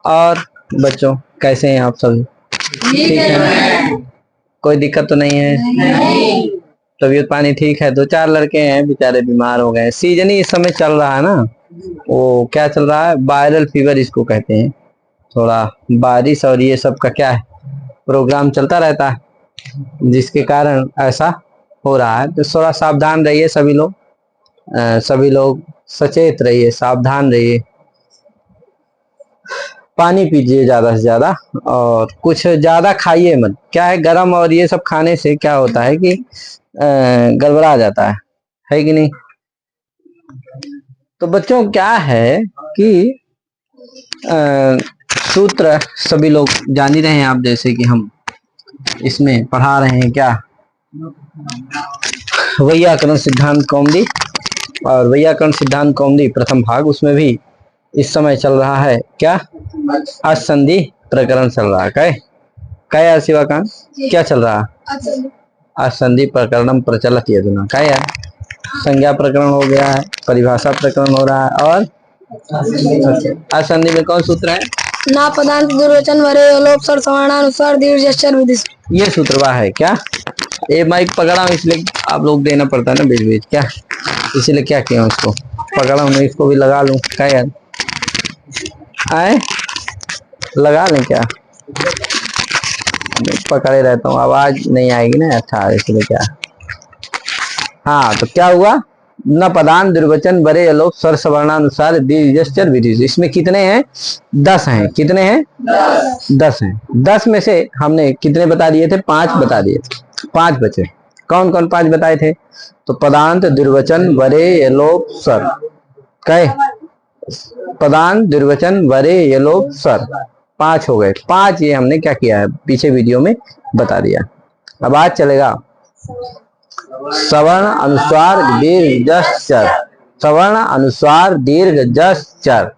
और बच्चों कैसे हैं आप सभी? ठीक है, कोई दिक्कत तो नहीं है? नहीं। तबीयत पानी ठीक है? दो चार लड़के हैं बेचारे बीमार हो गए। सीजन ही इस समय चल रहा है ना, वो क्या चल रहा है, वायरल फीवर इसको कहते हैं। थोड़ा बारिश और ये सब का क्या है, प्रोग्राम चलता रहता है, जिसके कारण ऐसा हो रहा है। तो थोड़ा सावधान रहिए सभी लोग, सभी लोग सचेत रहिए, सावधान रहिए। पानी पीजिए ज्यादा से ज्यादा, और कुछ ज्यादा खाइए मत। क्या है, गरम और ये सब खाने से क्या होता है कि गड़बड़ा जाता है कि नहीं? तो बच्चों क्या है कि सूत्र सभी लोग जान ही रहे हैं आप, जैसे कि हम इसमें पढ़ा रहे हैं क्या, वैयाकरण सिद्धांत कौमुदी। और वैयाकरण सिद्धांत कौमुदी प्रथम भाग, उसमें भी इस समय चल रहा है क्या, असंधि प्रकरण चल रहा है। क्या यार शिवाकांत, क्या चल रहा है? असंधि प्रकरणम प्रचलित यदुना। क्या यार, संज्ञा प्रकरण हो गया है, परिभाषा प्रकरण हो रहा है, और असंधि में कौन सूत्र है? ना पदांत दुर्वचन वरे लोप सर समानानुसार दीर्घ विधि। ये सूत्रवा है क्या? ये माइक पकड़ा हूँ इसलिए आप लोग देना पड़ता है ना बीच बीच, क्या इसीलिए क्या किया उसको पकड़ा हूँ, इसको भी लगा लूं। क्या यार आए, लगा लें क्या? पकड़े रहता हूँ, आवाज नहीं आएगी ना अच्छा, इसलिए क्या। हाँ, तो क्या हुआ, न पदान दुर्वचन बड़े अलोप स्वर सवर्णानुसार दीर्घ विधि। इसमें कितने हैं? 10 हैं। कितने हैं? 10 हैं। 10 में से हमने कितने बता दिए थे? 5 बता दिए, 5 बचे। कौन कौन 5 बताए थे? तो पदांत दुर्वचन बड़े अलोप स्वर, कहे पदांत दुर्वचन बड़े अलोप स्वर 5 हो गए। 5 ये हमने क्या किया है, पीछे वीडियो में बता दिया। अब आज चलेगा सवर्ण अनुस्वार दीर्घ जस चर, सवर्ण अनुस्वार दीर्घ जस चर,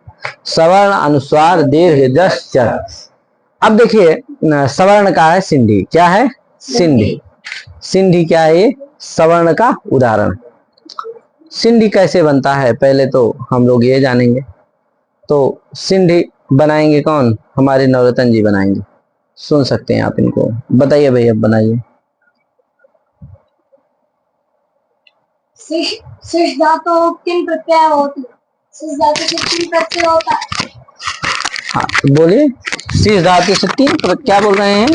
सवर्ण अनुस्वार दीर्घ जस चर। अब देखिए, सवर्ण का है सिंधी। क्या है? सिंधी। सिंधी क्या है? ये सवर्ण का उदाहरण। सिंधी कैसे बनता है पहले तो हम लोग ये जानेंगे। तो सिंधी बनाएंगे कौन? हमारे नवरत्न जी बनाएंगे। सुन सकते हैं आप इनको, बताइए भैया, बनाइए। शिश धातु 3 प्रत्यय होती है। शिश धातु से 3 प्रत्यय होता है। हाँ बोलिए, शिश धातु से 3 क्या बोल रहे हैं?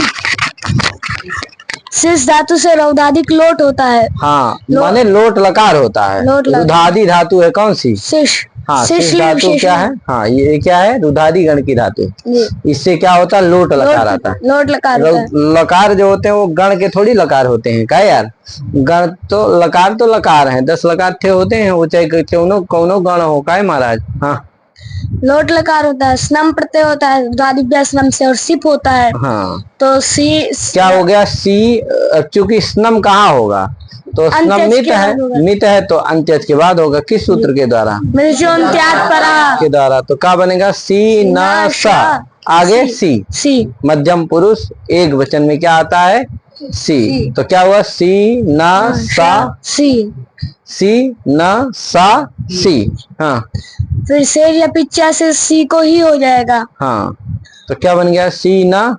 शिश धातु से रौदाधिक लोट होता है। हाँ, माने लोट लकार होता है। रुधादि धातु है कौन सी? शिश। हाँ, शिश धातु क्या है? हाँ, ये क्या है? रुधादि गण की धातु। इससे क्या होता है? लोट लकार आता है। लोट लकार लकार जो होते हैं वो गण के थोड़ी लकार होते हैं। क्या यार, गण तो लकार तो लकार है, 10 लकार थे होते हैं, वो चाहे कौनो गण हो। का महाराज? हाँ, लोट लकार होता है, स्नम प्रत्यय होता है रुधादिभ्या स्नम से, और सिप होता है। हाँ, तो सी क्या हो गया? सी, चूंकि स्नम कहाँ होगा, तो स्नम मित है, मित है तो अंत्यज के बाद होगा। किस सूत्र के द्वारा? के द्वारा। तो क्या बनेगा? सी न सा, आगे सी, सी मध्यम पुरुष एक वचन में क्या आता है? सी। तो क्या हुआ? सी न सा सी, सी न सा सी। हाँ, फिर शेर या पिच्चा से सी को ही हो जाएगा। हाँ, तो क्या बन गया? सी न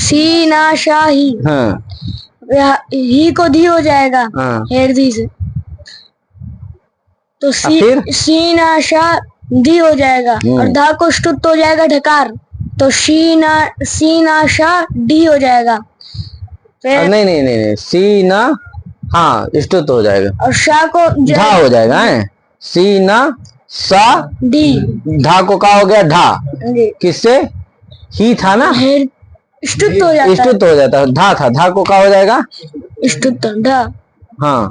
सी ना शाही। हाँ, ही को धी हो जाएगा। हाँ, हेरदी से। तो सी ना शा धी हो जाएगा, और धा को ष्टुत हो जाएगा ढकार। तो सी ना शा डी हो जाएगा। फिर नहीं नहीं नहीं, सी ना, हाँ ष्टुत हो जाएगा, और शा को धा हो जाएगा है। सी ना सा डी, धा को क्या हो गया? ढा। किससे? ही था ना, ष्टुत हो जाता है। ष्टुत हो जाता है। धा था, धा को क्या हो जाएगा? ष्टुत ढा। हाँ,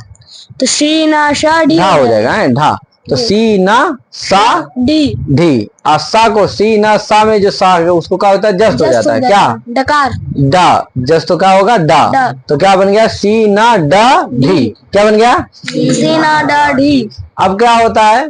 तो सी ना सा डी ढा हो जाएगा है, ढा। तो सी ना सा डी, डी। और सा को सी ना सा में जो सा है उसको क्या होता है? जस्त हो जाता है। क्या? डकार। डा, जस्त तो क्या होगा? डा। तो क्या बन गया? सी ना डा ढी। क्या बन गया? सी ना डा ढी। अब क्या होता है?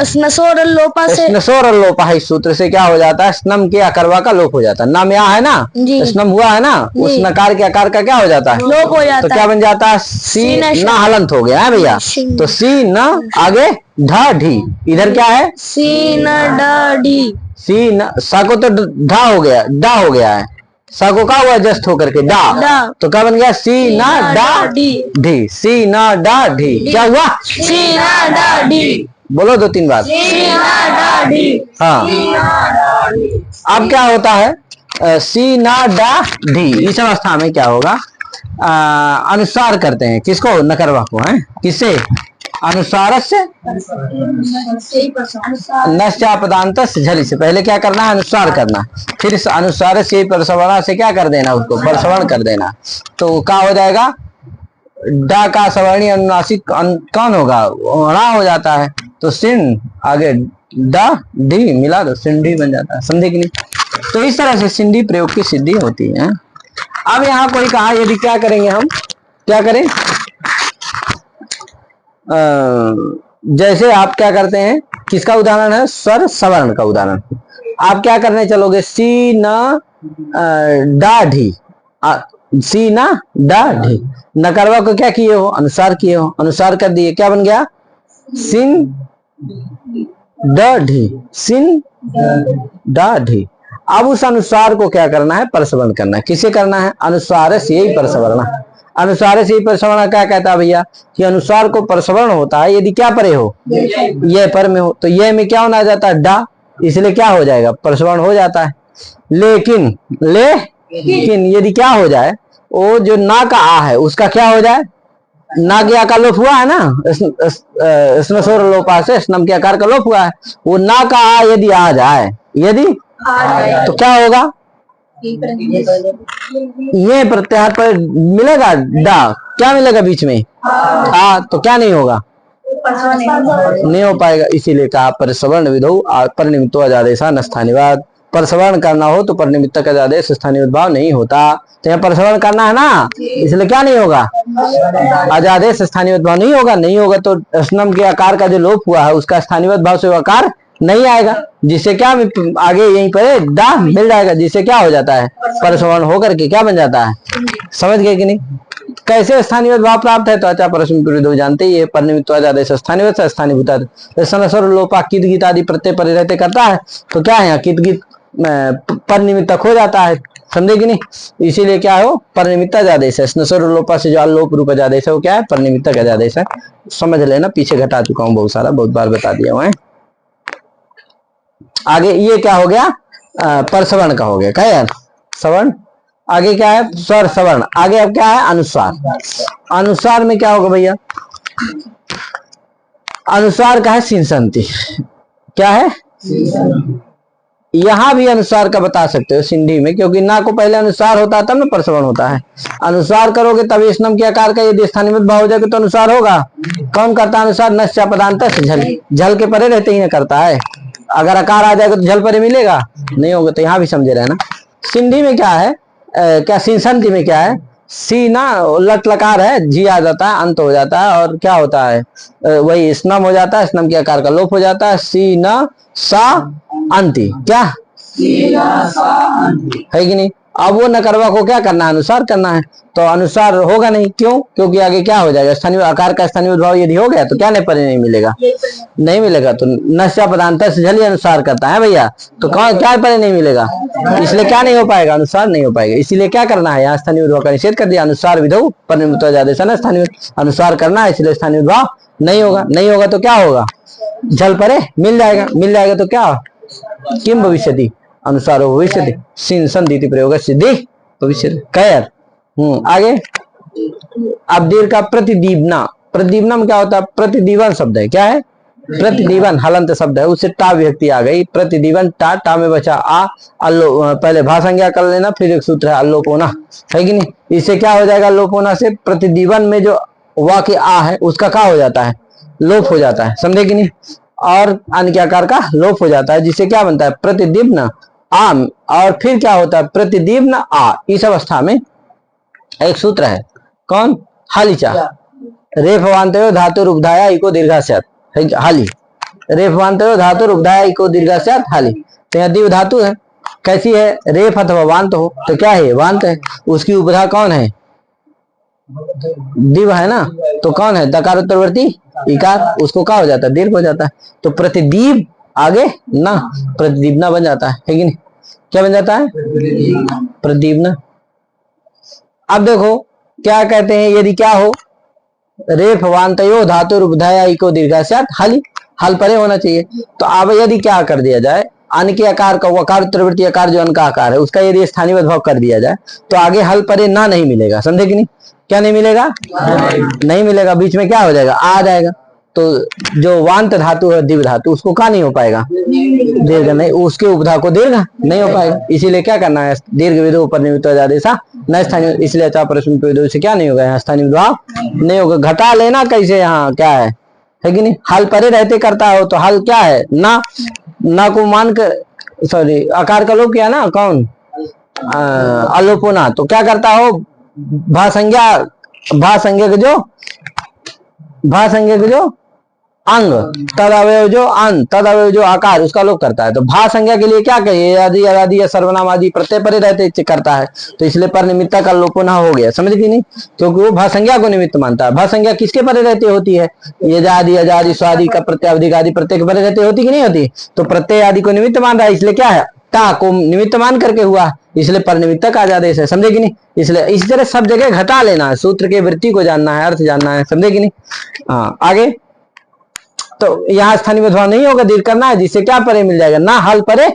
स्नसोर लोपा से स्नसोर लोपा है, इस सूत्र से क्या हो जाता है, स्नम के अकरवा का लोप हो जाता है। नाम यहाँ है ना, जी। स्नम हुआ है ना, उस जी। नकार के आकार का क्या हो जाता है, लोप हो जाता तो क्या है। बन जाता है, सी नशा। ना हलंत हो गया है भैया। सी- तो सी न आगे ढ ढी, इधर क्या है, सी न ड ढी। सी न, सा को तो ढा हो गया, डा हो गया है, सा को क्या हुआ जस्ट होकर के डा, डा। तो क्या बन गया, सी ना डा डी। ढी, सी ना डा ढी, क्या हुआ, सी न ड डी। बोलो 2-3 बार। सी न ड डी। हाँ, अब क्या होता है, सी ना डा ढी, इस अवस्था में क्या होगा, अनुसार करते हैं किसको, नकरवा को, है किससे, अनुसार से नश्चापदांत झली से पहले क्या करना है, अनुसार करना, फिर इस अनुसार से परसवर्ण से क्या कर देना, उसको परसवर्ण कर देना, तो क्या हो जाएगा, डा का सवर्णीय अनुनासिक कौन होगा, णा हो जाता है, तो सिन आगे डा डी मिला दो, सिंडी बन जाता है, समझे कि नहीं। तो इस तरह से सिंडी प्रयोग की सिद्धि होती है। अब यहाँ कोई कहा, यदि क्या करेंगे हम, क्या करें, जैसे आप क्या करते हैं, किसका उदाहरण है, स्वर सवर्ण का उदाहरण, आप क्या करने चलोगे, सी न डा ढी, सी ना डा ढी, नकरवा को क्या किए हो, अनुसार किए हो, अनुसार कर दिए, क्या बन गया, सिन ड ढी, सिन डा ढी। अब उस अनुसार को क्या करना है, परसवर्ण करना है, किसे करना है, अनुसार से यही परसवर्ण, अनुसार से ही परसवर्ण क्या कहता है भैया, कि अनुसार को परसवर्ण होता है यदि क्या परे हो, ये पर में हो, तो ये में क्या होना जाता है, डा, इसलिए क्या हो जाएगा, परसवर्ण हो जाता है। लेकिन यदि क्या हो जाए, वो जो ना का आ है उसका क्या हो जाए, ना के आकार लोप हुआ है ना, स्नसोर लोपा से स्नम के आकार का लोप हुआ है, वो ना का आ यदि आ जाए, यदि तो क्या होगा, ये प्रत्याहार पर मिलेगा डा, क्या मिलेगा बीच में, आ, तो क्या नहीं होगा, नहीं हो पाएगा, इसीलिए कहा परसवर्ण विधौ परनिमित्तो अजादेशा न स्थानिवाद, परसवर्ण करना हो तो परनिमित्त का आदेश स्थानीय भाव नहीं होता, तो यहाँ परसवर्ण करना है ना, इसलिए क्या नहीं होगा, अजादेश स्थानीय भाव नहीं होगा, नहीं होगा तो स्नम के आकार का जो लोप हुआ है उसका स्थानीय भाव से आकार नहीं आएगा, जिससे क्या आगे यहीं पर डा मिल जाएगा, जिससे क्या हो जाता है, परसवर्ण होकर के क्या बन जाता है, समझ गए कि नहीं। कैसे स्थानीय भाव प्राप्त है, तो अच्छा परस्पर जानते ही, परनिमित्तो आदेश स्थानीय स्थानीय भूता स्वर लोपा कित गीत आदि प्रत्यय पर रहते करता है, तो क्या है, कित गीत पर निमित्तक हो जाता है, समझे कि नहीं, इसीलिए क्या हो, पर निमित्त आदेश है, स्वर लोपा से जो आलोप रूप आदेश है वो क्या है, पर निमित्तक आदेश है, समझ लेना, पीछे घटा चुका हूँ बहुत सारा, बहुत बार बता दिया हुआ है। आगे ये क्या हो गया, परसवर्ण का हो गया, क्या यार, सवर्ण, आगे क्या है, स्वर सवर्ण, आगे अब क्या है, अनुसार, अनुसार में क्या होगा भैया, अनुसार का है सिंसंति, क्या है, यहां भी अनुसार का बता सकते हो सिंधी में, क्योंकि ना को पहले अनुसार होता है तब ना परसवर्ण होता है, अनुसार करोगे तब स्नम के आकार का यदि स्थानीय भाव हो जाएगा तो अनुसार होगा, कौन करता है अनुसार, नश्चा पदांत झल, झल के परे रहते ही ना करता है, अगर आकार आ जाएगा तो झल परे मिलेगा, नहीं होगा, तो यहाँ भी समझे रहना। सिंधी में क्या है, क्या सिंसंति में क्या है, सी ना लट लकार है, जी आ जाता है, अंत हो जाता है, और क्या होता है, वही स्नम हो जाता है, स्नम के आकार का लोप हो जाता है, सी न सा अंति, क्या है कि नहीं। अब वो नकरवा को क्या करना है, अनुसार करना है, तो अनुसार होगा नहीं, क्यों, क्योंकि आगे क्या हो जाएगा, स्थानीय आकार का स्थानीय भाव यदि हो गया तो क्या नहीं परे नहीं मिलेगा, नहीं मिलेगा, तो नश्या पदांत से झली अनुसार करता है भैया, तो क्या परे नहीं मिलेगा, इसलिए क्या नहीं हो पाएगा, अनुसार नहीं हो पाएगा, इसीलिए क्या करना है, यहाँ स्थानीय भाव का निषेध कर दिया, अनुसार विधौ परनिमित्तो आदेश है ना, स्थानीय अनुसार करना है, इसलिए स्थानीय भाव नहीं होगा, नहीं होगा तो क्या होगा, झल परे मिल जाएगा, मिल जाएगा तो क्या, किम भविष्यति, अनुसारो भविष्यति, सिंसंति प्रयोग सिद्धि भविष्य, कैर। आगे अब दीर्घ का प्रतिदीपना, प्रतिदीपना में क्या होता है, प्रतिदीवन शब्द है, क्या है, प्रतिदीवन हलंत शब्द है, उससे टा विभक्ति आ गई, प्रतिदीवन टा, टा में बचा आ, अल्लो पहले भाषाज्ञा कर लेना, फिर एक सूत्र है अल्लोप होना, है कि नहीं, इससे क्या हो जाएगा, लोप होना से प्रतिदीवन में जो वाक्य आ है उसका क्या हो जाता है, लोप हो जाता है, समझे कि नहीं, और अन्य के आकार का लोप हो जाता है, जिससे क्या बनता है, प्रतिदीप्न आम, और फिर क्या होता है, प्रतिदीप्न आ, इस अवस्था में एक सूत्र है, कौन, हालिचा, रेफवान्तो धातु रूपधाया इको दीर्घास्यात्, हाली, रेफवांतो धातु उपधाया को दीर्घास्यात् हाली। तो यहाँ दिव धातु है, कैसी है? रेफ अथवा वांत हो, तो क्या है? वांत है। उसकी उपधा कौन है? दिव है ना, तो कौन है? दकार उत्तरवर्ती इकार, उसको क्या हो जाता है? दीर्घ हो जाता है। तो प्रतिदीप आगे ना, प्रतिदीपना बन जाता है कि नहीं? क्या बन जाता है? प्रतिदीपना। अब देखो क्या कहते हैं, यदि क्या हो? रेफ वांतयो धातु उपधाया इको दीर्घास्यात् हाली, हल परे होना चाहिए। तो अब यदि क्या कर दिया जाए, अन के आकार का वकार उत्तरवर्ती आकार जो अन का आकार है उसका यदि स्थानीय भाव कर दिया जाए तो आगे हल परे ना नहीं मिलेगा, समझे कि नहीं? क्या नहीं मिलेगा? नहीं मिलेगा। बीच में क्या हो जाएगा? आ जाएगा। तो जो वांत धातु है दिव्य धातु, उसको क्या नहीं हो पाएगा? दीर्घ नहीं, उसके उपधा को दीर्घ नहीं हो पाएगा। इसीलिए क्या करना है? दीर्घ विधो ऊपर निमित्त आदेशा न स्थानीय, इसलिए अच्छा प्रश्न विधो से क्या नहीं होगा? यहाँ स्थानीय भाव नहीं होगा। घटा लेना कैसे? यहाँ क्या है कि नहीं? हल परे रहते करता हो तो हल क्या है? ना को मान कर, सॉरी आकार का लोप किया ना, कौन? अलोपोना। तो क्या करता हो? भासंज्ञा के जो अंग, तद अवयव जो अन, तद अवयव जो आकार, उसका लोप करता है। तो भा संज्ञा के लिए क्या कहिए? आदि अरादि या सर्वनाम आदि प्रत्यय परे रहते करता है, तो इसलिए पर निमित्ता का लोपना हो गया, समझ गई नहीं? क्योंकि वो भा संज्ञा को निमित्त मानता है। भा संज्ञा किसके परे रहते होती है? यजादि अजादि स्वादि का प्रत्यय आदि प्रत्यय के परे रहते होती कि नहीं होती? तो प्रत्यय आदि को निमित्त मान रहा है, इसलिए क्या है? ता को निमित्त मान करके हुआ, इसलिए पर निमित्तक आदेश है, समझे कि नहीं? इसलिए इस तरह सब जगह घटा लेना है, सूत्र के वृत्ति को जानना है, अर्थ जानना है, समझे कि नहीं? हाँ आगे। तो यहाँ स्थानीय विधवा नहीं होगा, दीर्घ करना है, जिससे क्या परे मिल जाएगा? ना हल परे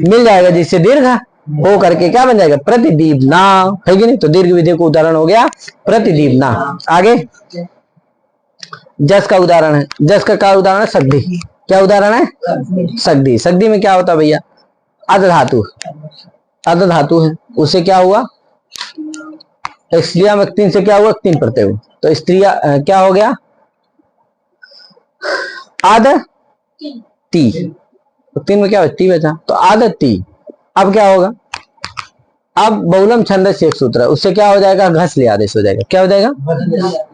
मिल जाएगा, जिससे दीर्घ हो करके क्या बन जाएगा? प्रतिदीपना, है कि नहीं? तो दीर्घ विधि को उदाहरण हो गया प्रतिदीपना। आगे जस का उदाहरण है। जस का क्या उदाहरण है? सग्धि। क्या उदाहरण है? सग्धि। सग्धि में क्या होता है भैया? अध धातु, अध धातु है, उससे क्या हुआ? स्त्रिया में तीन से क्या हुआ? तीन प्रत्यय हुआ, तो स्त्रिया क्या हो गया? आद ती। तो तीन में क्या हो? ती बचा, तो आद ती। अब क्या होगा? अब बहुलम छंद से एक सूत्र है, उससे क्या हो जाएगा? घस ले आदेश हो जाएगा। क्या हो जाएगा?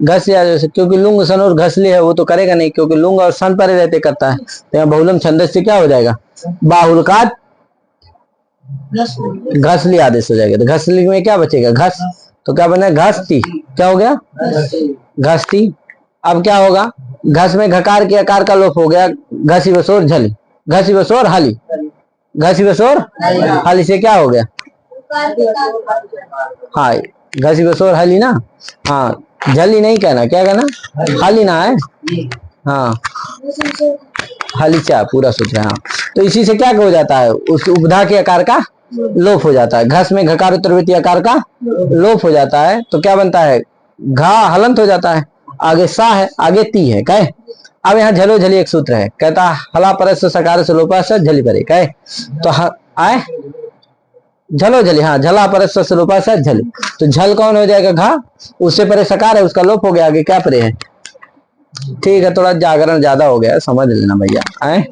घस ले आदेश। क्योंकि लुंग सन और घस ले है, वो तो करेगा नहीं, क्योंकि लुंग और सन परे रहते करता है। तो यहाँ बहुलम छंद से क्या हो जाएगा? बाहुलकात घसली आदेश हो जाएगा। तो घसली में क्या बचेगा? घस। तो क्या बना? घसती। क्या हो गया? घसती। अब क्या होगा? घस में घकार के आकार का लोप हो गया, घसी बसोर झली, घसी बसोर हाली, घसी बसोर हाली से क्या हो गया? हाँ घसी बसोर हाली ना। हाँ झली नहीं कहना, क्या कहना? हाली ना है। हाँ हालीचा पूरा सूत्र है। हाँ तो इसी से क्या हो जाता है? उस उपधा के आकार का लोप हो जाता है। घस में घकार उत्तरवर्ती आकार का लोप हो जाता है, तो क्या बनता है? घा हलंत हो जाता है। आगे सा है, आगे ती है, कहे। अब यहाँ झलो झली एक सूत्र है, कहता हला परस सकार से लोपा से झली परे, कहे। तो आए झलो झली, हाँ झला परस से लोपा से झली। तो झल कौन हो जाएगा? घा, उससे परे सकार है, उसका लोप हो गया, आगे क्या परे है? ठीक है, थोड़ा जागरण ज्यादा हो गया, समझ लेना भैया। आए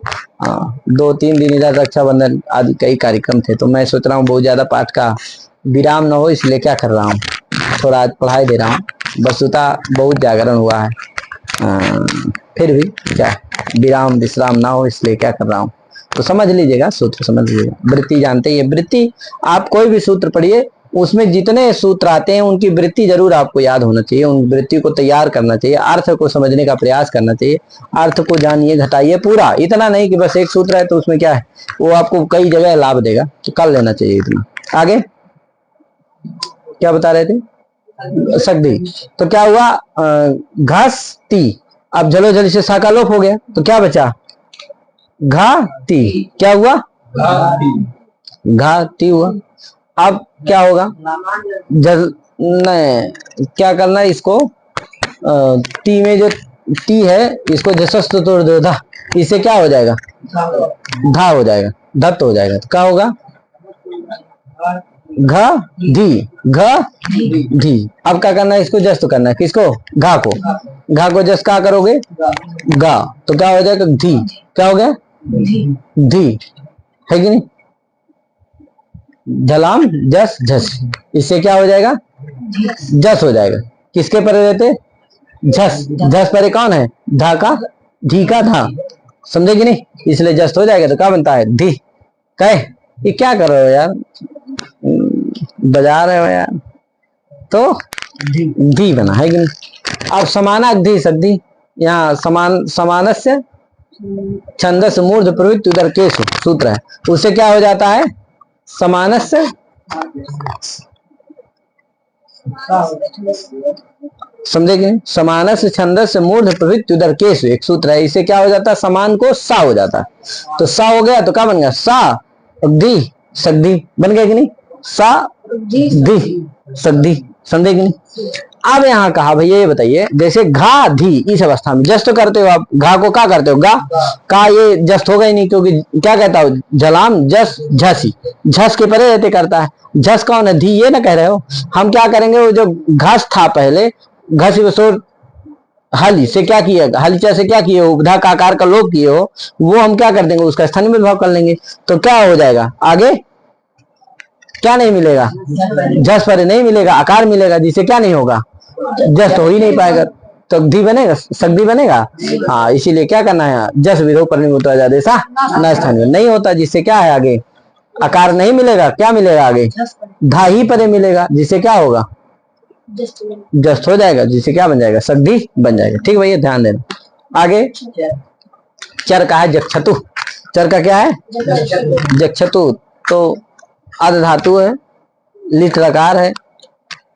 हाँ 2-3 दिन इधर रक्षाबंधन आदि कई कार्यक्रम थे, तो मैं सोच रहा हूँ बहुत ज्यादा पाठ का विराम न हो, इसलिए क्या कर रहा हूँ, थोड़ा आज पढ़ाई दे रहा हूँ। वस्तुता बहुत जागरण हुआ है, फिर भी क्या विराम विश्राम ना हो, इसलिए क्या कर रहा हूँ। तो समझ लीजिएगा, सूत्र समझ लीजिएगा। वृत्ति जानते ही, वृत्ति आप कोई भी सूत्र पढ़िए, उसमें जितने सूत्र आते हैं उनकी वृत्ति जरूर आपको याद होना चाहिए, उन वृत्ति को तैयार करना चाहिए, अर्थ को समझने का प्रयास करना चाहिए, अर्थ को जानिए, घटाइए पूरा। इतना नहीं कि बस एक सूत्र है तो उसमें क्या है, वो आपको कई जगह लाभ देगा, तो कर लेना चाहिए इतना। आगे क्या बता रहे थे? सग्धि। तो क्या हुआ? घस ती। अब जलो जली से सा का लोप हो गया, तो क्या बचा? घा ती। क्या हुआ? घा ती हुआ। अब क्या होगा? जल नहीं, क्या करना है इसको? ती में जो ती है इसको जसस्त तोड़ दो धा, इससे क्या हो जाएगा? धा हो जाएगा, धत्त हो जाएगा। तो क्या होगा? घ धी, घ धी। अब क्या करना है? इसको जस्त करना है, किसको? घा को। घा को जस क्या करोगे? गा। तो क्या हो जाएगा? धी। क्या हो गया? धी, है कि नहीं? झलाम जस झस, इससे क्या हो जाएगा? जस हो जाएगा। किसके परे रहते? झस। झस परे कौन है? धा का, धी का धा, समझे कि नहीं, इसलिए जस्ट हो जाएगा तो क्या बनता है धी। कहे ये क्या कर रहे हो यार, बजा रहे हो यार, तो धी बना है कि नहीं। अब समानाग्धि सद्धि, यहाँ समानस्य छंदस मूर्ध प्रवृत्ति उदर केशु सूत्र है, उससे क्या हो जाता है समानस्य समझे कि नहीं, समानस छंदस मूर्ध प्रवृत्ति उदर केशु एक सूत्र है, इससे क्या हो जाता है समान को सा हो जाता है, तो सा हो गया तो क्या बन गया सा दी सद्धि बन गया कि नहीं, सा दी सद्धि, समझे कि नहीं। अब यहाँ कहा भैया ये बताइए जैसे घा धी इस अवस्था में जस्ट करते हो आप, घा को क्या करते हो गा का, ये जस्ट होगा ही नहीं क्योंकि क्या कहता हो जलाम जस झसी, झस के परे रहते करता है, झस कौन है धी ये ना कह रहे हो, हम क्या करेंगे वो जो घस था पहले घस बसोर हाली से क्या किया, हालीचा से क्या किए हो उपधा का आकार का लोप किए हो, वो हम क्या कर देंगे उसका स्थानीय भाव कर लेंगे, तो क्या हो जाएगा आगे क्या नहीं मिलेगा, जस पर नहीं मिलेगा आकार मिलेगा, जिससे क्या नहीं होगा जस हो ही नहीं पाएगा, तो धी बनेगा सग्धी बनेगा। हाँ इसीलिए क्या करना है जस विरोह पर न स्थानीय नहीं होता, जिससे क्या है आगे आकार नहीं मिलेगा, क्या मिलेगा आगे धा ही परे मिलेगा, जिससे क्या होगा जस्ट हो जाएगा, जिससे क्या बन जाएगा सग्धी बन जाएगा। ठीक भैया ध्यान देना। आगे चर का है जक्षतु, चर का क्या है जक्षतु, तो आध धातु है लिट लकार है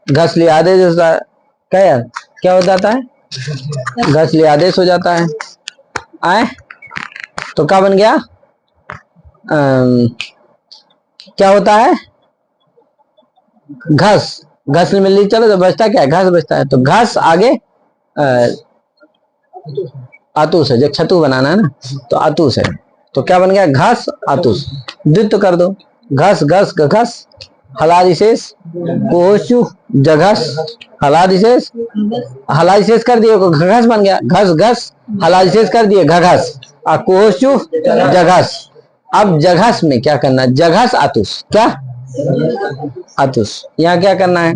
घस लिया आदेश होता है, क्या यार क्या हो जाता है घस लिया आदेश हो जाता है आए, तो क्या बन गया क्या होता है घस, घस में ली चलो तो बचता क्या है घस बचता है, तो घस आगे आतुस है, जक्षतु बनाना है ना तो आतुस है, तो क्या बन गया घस आतुस, द्वित्व कर दो घस घस घस हलादिशेष कोशु जघस हलादिशेष, हलादिशेष कर दिए घघस बन गया, घस घस हलादिशेष कर दिए घघस और कोशु जघस। अब जघस में क्या करना जघस आतुस, क्या आतुस, यहाँ क्या करना है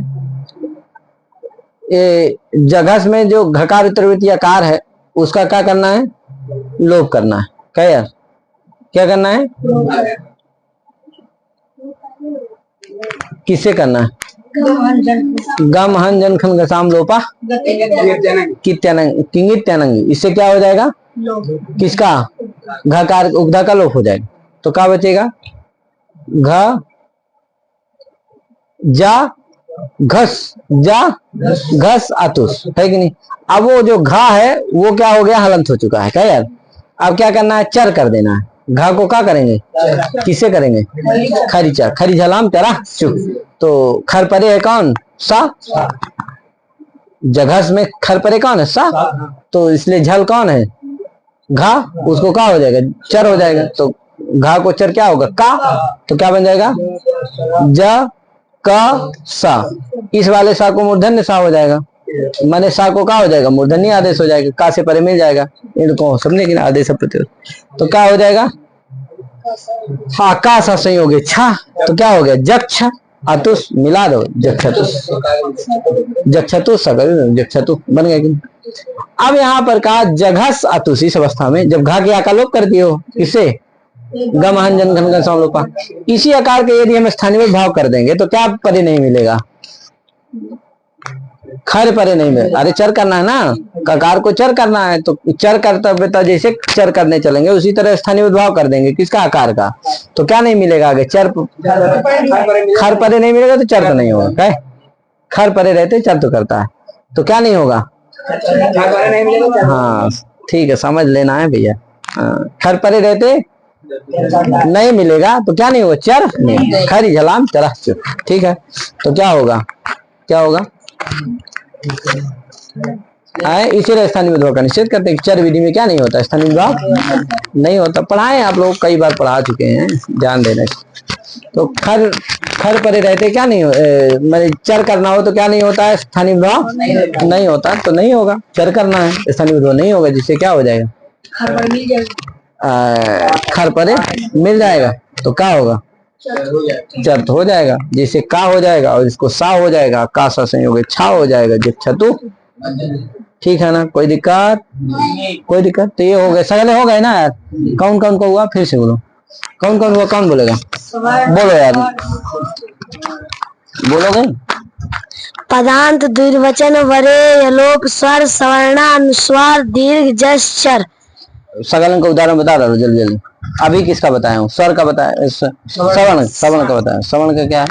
ये जघस में जो घकार उत्तरवृत्ति आकार है उसका क्या करना है लोप करना है, क्या यार क्या करना है किससे करना है गम हन जन खन घसाम लोपा किंगित्यानंगी, इससे क्या हो जाएगा किसका घकार उपधा का लोप हो जाएगा, तो क्या बचेगा घ जा घस जा घस आतुस है कि नहीं। अब वो जो घा है वो क्या हो गया हलंत हो चुका है, क्या यार अब क्या करना है चर कर देना है, घा को क्या करेंगे किससे करेंगे खरीचा खरी झलाम तेरा चुप, तो खर परे है कौन सा, जघस में खर परे कौन है सा, तो इसलिए झल कौन है घा, उसको क्या हो जाएगा चर हो जाएगा, तो घा को चर क्या होगा का, तो क्या बन जाएगा ज का सा, इस वाले सा को मूर्धन्य सा हो जाएगा, माने सा को क्या हो जाएगा मूर्धन्य आदेश हो जाएगा, का से परे मिल जाएगा इनको समझे कि आदेश प्रत्यय, तो क्या हो जाएगा हाँ का सा संयोग छा, तो क्या हो गया जक्ष अतुस मिला दो जक्षतुस, जक्षतुस जक्षतु बन गया कि। अब यहाँ पर कहा जघस अतुस, इस अवस्था में जब घा के आकार लोप कर दिए हो किससे गमहन जन घन घन लोपा, इसी आकार के यदि हम स्थानीय भाव कर देंगे तो क्या परे नहीं मिलेगा खर परे नहीं मिलेगा, अरे चर करना है ना ककार को चर करना है, तो चर कर्तव्यता जैसे चर करने चलेंगे उसी तरह स्थानीय भाव कर देंगे किसका आकार का, तो क्या नहीं मिलेगा आगे चर खर परे नहीं मिलेगा, तो चर तो नहीं होगा, क्या खर परे रहते चर तो करता है, तो क्या नहीं होगा हाँ ठीक है समझ लेना है भैया, खर परे रहते नहीं मिलेगा तो क्या नहीं होगा चर नहीं, खरी झलाम चरा ठीक है, तो क्या होगा क्या होगा इसीलिए स्थानीय विधवा का निषेध करते हैं, चर विधि में क्या नहीं होता स्थानीय विधवा नहीं होता, पढ़ाए आप लोग कई बार पढ़ा चुके हैं ध्यान देने, तो खर खर परे रहते क्या नहीं मैंने चर करना हो तो क्या नहीं होता है स्थानीय विधवा नहीं होता, तो नहीं होगा चर करना है स्थानीय विधवा नहीं होगा, जिससे क्या हो जाएगा खर परे मिल जाएगा, तो क्या होगा चर हो जाएगा, जिससे का हो जाएगा और इसको सा हो जाएगा, का सा संयोग छा हो जाएगा जक्षतु ठीक है ना, कोई दिक्कत? कोई दिक्कत? तो ये हो गए, सगले हो गए ना यार। कौन कौन को हुआ फिर से बोलो, कौन कौन हुआ, कौन बोलेगा? बोलो यार, बोलोगे? पदांत, द्विवचन, वरे, यलोप, स्वर, सवर्ण, अनुस्वार, दीर्घ, जस, चर। सगलन का उदाहरण बता रहा हूँ जल्दी जल्दी। अभी किसका बताया हूँ? स्वर का बताया, सवर्ण, सवर्ण का बताया। सवर्ण का क्या है?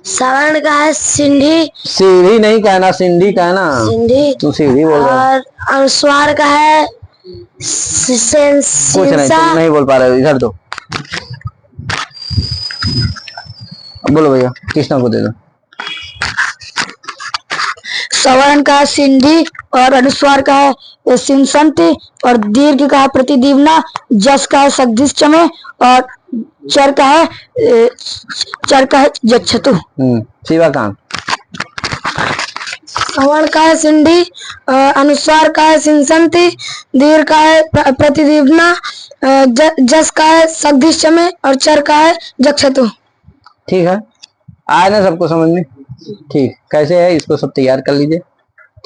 सवर्ण का है सिंधी। सीढ़ी नहीं कहना, सिंधी कहना। सिंधी। तू सीढ़ी बोल रहा है। और अनुस्वार का है कुछ नहीं, तुम नहीं बोल पा रहे हो, इधर दो। बोलो भैया, कृष्णा को दे दो। सवर्ण का है सिंधी और अनुस्वार का है सिंसंति और दीर्घ का है प्रतिदीवना, जस का है सग्दिश्चमे और चर का है जच्छतु। शिवाकांत। सवर्ण का है सिंधी, अनुस्वार का है सिंसंति, दीर्घ का है प्रतिदीवना, जस का है सग्दिश्चमे और चर का है जक्षतु। ठीक है, आया ना सबको समझ में? ठीक, कैसे है इसको सब तैयार कर लीजिए।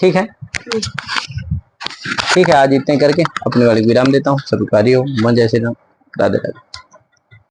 ठीक है, ठीक है, आज इतने करके अपने वाले विराम देता हूँ। सभी कार्य हो मन जैसे राधे राधे।